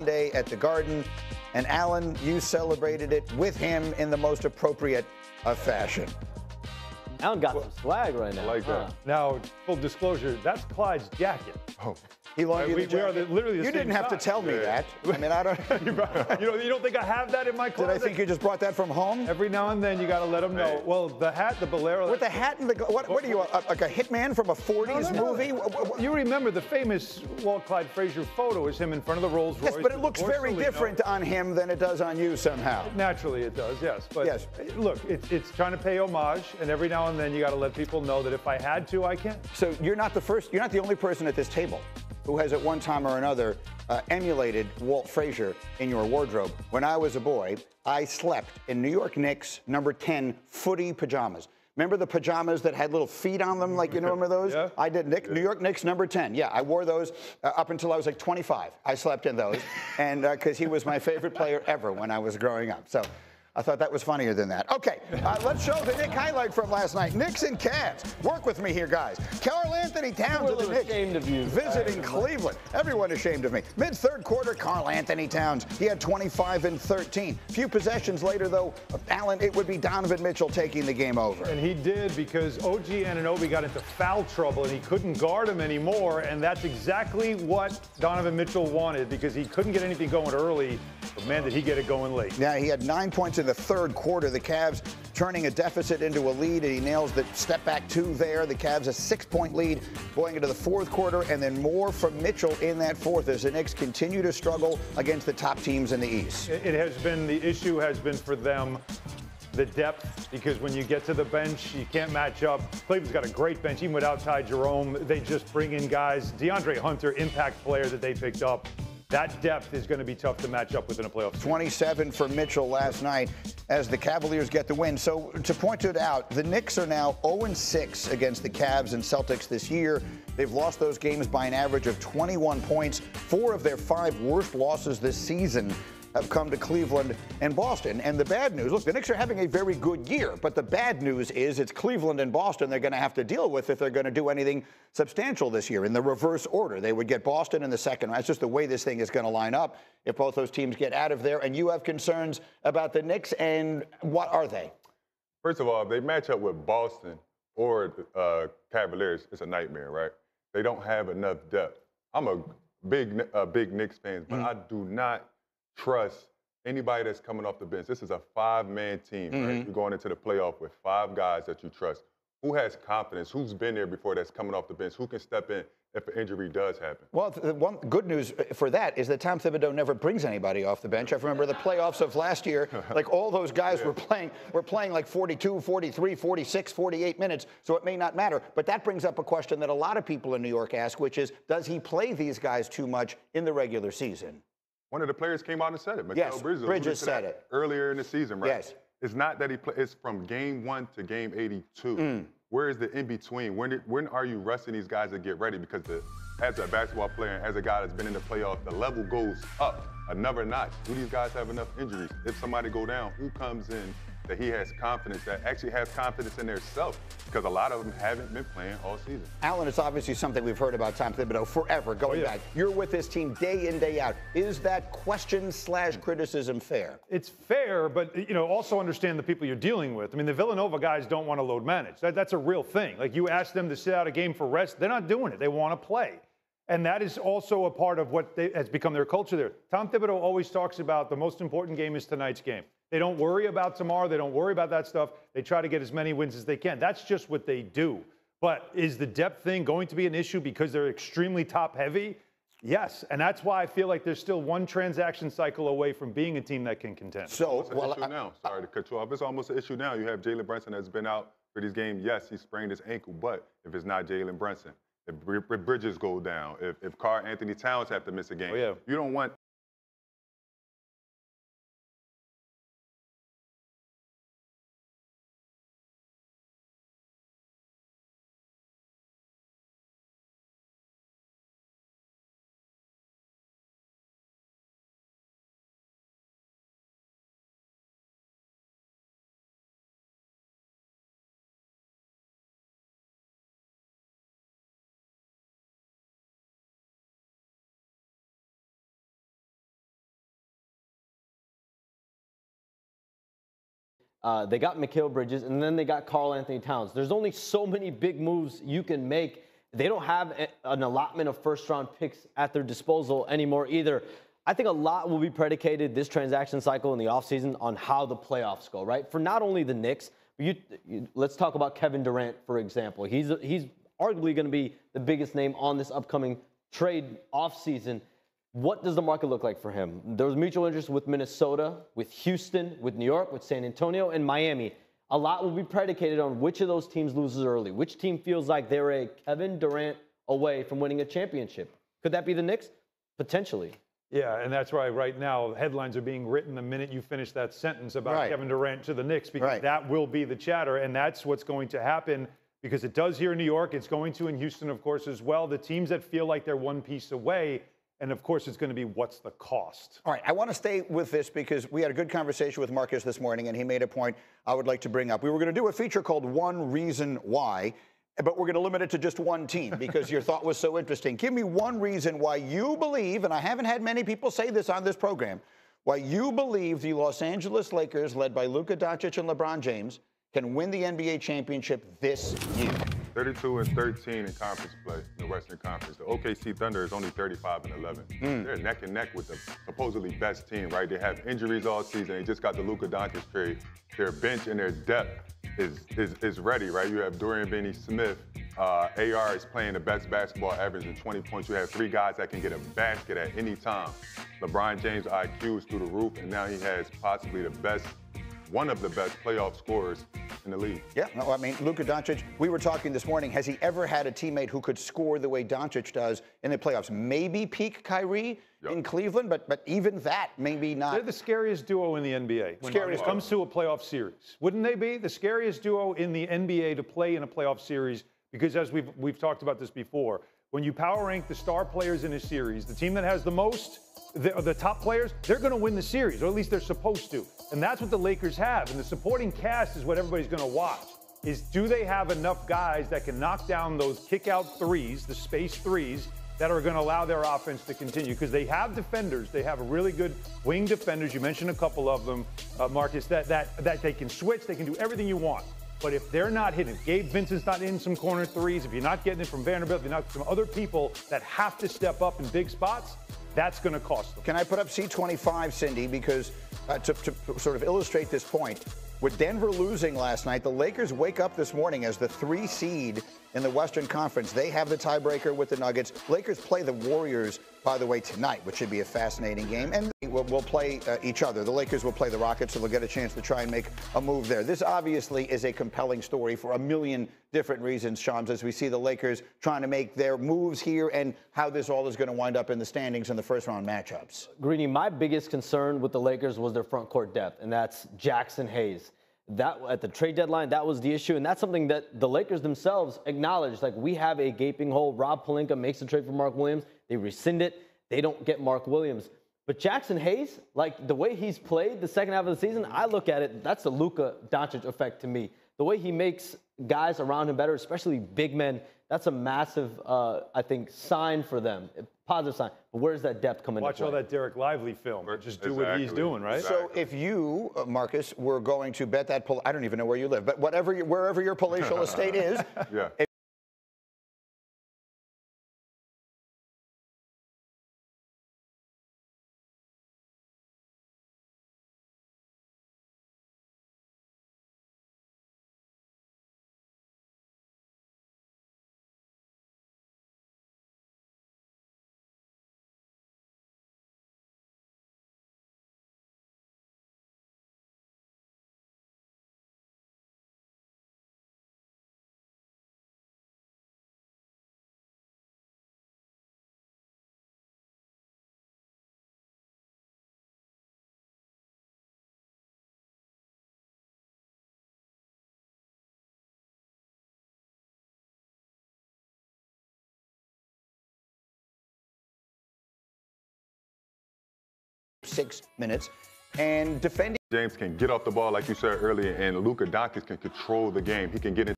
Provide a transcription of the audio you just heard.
Day at the Garden. And Alan, you celebrated it with him in the most appropriate of fashion. Alan got some swag right now. I like that. Now, full disclosure, that's Clyde's jacket. Oh. He loaned you the We are jacket. literally the You same didn't have to size. tell me that. I mean, I don't. You don't think I have that in my Did closet? I think you just brought that from home? Every now and then you got to let them know. Hey. Well, the hat, the bolero. With the hat and the what are you like a hitman from a 40s movie? You remember the famous Walt Clyde Frazier photo is him in front of the Rolls Royce. Yes, but it with looks the very Borsalino. different on him than it does on you somehow. Naturally, it does, yes. But Yes. look, it's trying to pay homage, and every now and then you got to let people know that if I had to, I can. So you're not the only person at this table who has at one time or another emulated Walt Frazier in your wardrobe. When I was a boy, I slept in New York Knicks number 10 footy pajamas. Remember the pajamas that had little feet on them, like, you know, remember those? Yeah. I did. New York Knicks number 10. Yeah, I wore those up until I was like 25. I slept in those, and because he was my favorite player ever when I was growing up. So I thought that was funnier than that. Okay, let's show the Knick highlight from last night. Knicks and Cavs. Work with me here, guys. Karl-Anthony Towns We're a of the little Knicks ashamed of you. visiting Cleveland. Everyone ashamed of me. Mid-third quarter, Karl-Anthony Towns. He had 25 and 13. Few possessions later, though, Alan, it would be Donovan Mitchell taking the game over. And he did, because OG Anunoby got into foul trouble and he couldn't guard him anymore, and that's exactly what Donovan Mitchell wanted, because he couldn't get anything going early, but man, did he get it going late. Yeah, he had 9 points in the third quarter. The Cavs turning a deficit into a lead, and he nails the step back two there. The Cavs a 6-point lead going into the fourth quarter, and then more from Mitchell in that fourth as the Knicks continue to struggle against the top teams in the East. It has been, the issue has been for them, the depth, because when you get to the bench, you can't match up. Cleveland's got a great bench, even without Ty Jerome. They just bring in guys. DeAndre Hunter, impact player that they picked up. That depth is going to be tough to match up with in a playoff series. 27 for Mitchell last night as the Cavaliers get the win. So to point it out, the Knicks are now 0-6 against the Cavs and Celtics this year. They've lost those games by an average of 21 points. 4 of their 5 worst losses this season have come to Cleveland and Boston. And the bad news, look, the Knicks are having a very good year, but the bad news is it's Cleveland and Boston they're going to have to deal with if they're going to do anything substantial this year. In the reverse order, they would get Boston in the second round. That's just the way this thing is going to line up if both those teams get out of there. And you have concerns about the Knicks, and what are they? First of all, if they match up with Boston or Cavaliers, it's a nightmare, right? They don't have enough depth. I'm a big Knicks fan, but I do not trust anybody that's coming off the bench. This is a 5-man team, right? You're going into the playoff with 5 guys that you trust. Who has confidence? Who's been there before that's coming off the bench? Who can step in if an injury does happen? Well, the one good news for that is that Tom Thibodeau never brings anybody off the bench. I remember the playoffs of last year, like all those guys were playing like 42, 43, 46, 48 minutes, so it may not matter. But that brings up a question that a lot of people in New York ask, which is, does he play these guys too much in the regular season? One of the players came out and said it. Yes, Bridges said it. Earlier in the season, right? Yes. It's not that it's from game 1 to game 82. Where is the in-between? When are you resting these guys to get ready? Because as a basketball player and as a guy that's been in the playoffs, the level goes up another notch. Do these guys have enough injuries? If somebody go down, who comes in that he has confidence, that actually has confidence in their self? Because a lot of them haven't been playing all season. Alan, it's obviously something we've heard about Tom Thibodeau forever, going back. You're with this team day in, day out. Is that question/criticism fair? It's fair, but also understand the people you're dealing with. I mean, the Villanova guys don't want to load manage. That's a real thing. Like, you ask them to sit out a game for rest, they're not doing it. They want to play. And that is also a part of what has become their culture there. Tom Thibodeau always talks about the most important game is tonight's game. They don't worry about tomorrow. They don't worry about that stuff. They try to get as many wins as they can. That's just what they do. But is the depth thing going to be an issue because they're extremely top-heavy? Yes, and that's why I feel like there's still one transaction cycle away from being a team that can contend. So, It's an issue now. Sorry to cut you off. It's almost an issue now. You have Jalen Brunson that's been out for these games. Yes, he sprained his ankle, but if it's not Jalen Brunson, if Bridges go down, if Karl-Anthony Towns have to miss a game, you don't want They got Mikal Bridges, and then they got Karl Anthony Towns. There's only so many big moves you can make. They don't have an allotment of first-round picks at their disposal anymore either. I think a lot will be predicated this transaction cycle in the offseason on how the playoffs go, right? For not only the Knicks, let's talk about Kevin Durant, for example. He's arguably going to be the biggest name on this upcoming trade offseason. What does the market look like for him? There was mutual interest with Minnesota, with Houston, with New York, with San Antonio, and Miami. A lot will be predicated on which of those teams loses early. Which team feels like they're a Kevin Durant away from winning a championship? Could that be the Knicks? Potentially. Yeah, and that's why right now headlines are being written the minute you finish that sentence about Kevin Durant to the Knicks, because that will be the chatter, and that's what's going to happen, because it does here in New York. It's going to in Houston, of course, as well. The teams that feel like they're one piece away, and of course, it's going to be what's the cost. All right, I want to stay with this because we had a good conversation with Marcus this morning, and he made a point I would like to bring up. We were going to do a feature called One Reason Why, but we're going to limit it to just one team because your thought was so interesting. Give me one reason why you believe, and I haven't had many people say this on this program, why you believe the Los Angeles Lakers, led by Luka Doncic and LeBron James, can win the NBA championship this year. 32-13 in conference play in the Western Conference. The OKC Thunder is only 35-11. They're neck and neck with the supposedly best team, right? They have injuries all season. They just got the Luka Doncic trade. Their bench and their depth is ready, right? You have Dorian Finney-Smith. AR is playing the best basketball, averaging 20 points. You have three guys that can get a basket at any time. LeBron James' IQ is through the roof, and now he has possibly one of the best playoff scorers in the league. Yeah, no, I mean, Luka Doncic, we were talking this morning, has he ever had a teammate who could score the way Doncic does in the playoffs? Maybe peak Kyrie in Cleveland, but even that, maybe not. They're the scariest duo in the NBA when it comes to a playoff series. Wouldn't they be the scariest duo in the NBA to play in a playoff series? Because as we've talked about this before, when you power rank the star players in a series, the team that has the most, the top players, they're going to win the series, or at least they're supposed to. And that's what the Lakers have. And the supporting cast is what everybody's going to watch, is do they have enough guys that can knock down those kick-out threes, the space threes, that are going to allow their offense to continue? Because they have defenders. They have a really good wing defenders. You mentioned a couple of them, Marcus, that they can switch. They can do everything you want. But if they're not hitting, if Gabe Vincent's not in some corner threes, if you're not getting it from Vanderbilt, if you're not from other people that have to step up in big spots, that's going to cost them. Can I put up C25, Cindy? Because to sort of illustrate this point, with Denver losing last night, the Lakers wake up this morning as the 3 seed in the Western Conference. They have the tiebreaker with the Nuggets. Lakers play the Warriors, by the way, tonight, which should be a fascinating game. And we'll play each other. The Lakers will play the Rockets, so they'll get a chance to try and make a move there. This obviously is a compelling story for a million different reasons, Shams, as we see the Lakers trying to make their moves here and how this all is going to wind up in the standings in the first-round matchups. Greeny, my biggest concern with the Lakers was their front court depth, and that's Jackson Hayes. That at the trade deadline, that was the issue, and that's something that the Lakers themselves acknowledged. Like, we have a gaping hole. Rob Pelinka makes the trade for Mark Williams. They rescind it. They don't get Mark Williams. But Jackson Hayes, like the way he's played the second half of the season, I look at it, that's the Luka Doncic effect to me. The way he makes guys around him better, especially big men, that's a massive, I think, sign for them. Positive sign. But where's that depth coming into play? Watch all that Derek Lively film. Just do what he's doing, right? So if you, Marcus, were going to bet that, I don't even know where you live, but wherever your palatial estate is, yeah. Six minutes, and defending. James can get off the ball, like you said earlier, and Luka Doncic can control the game. He can get in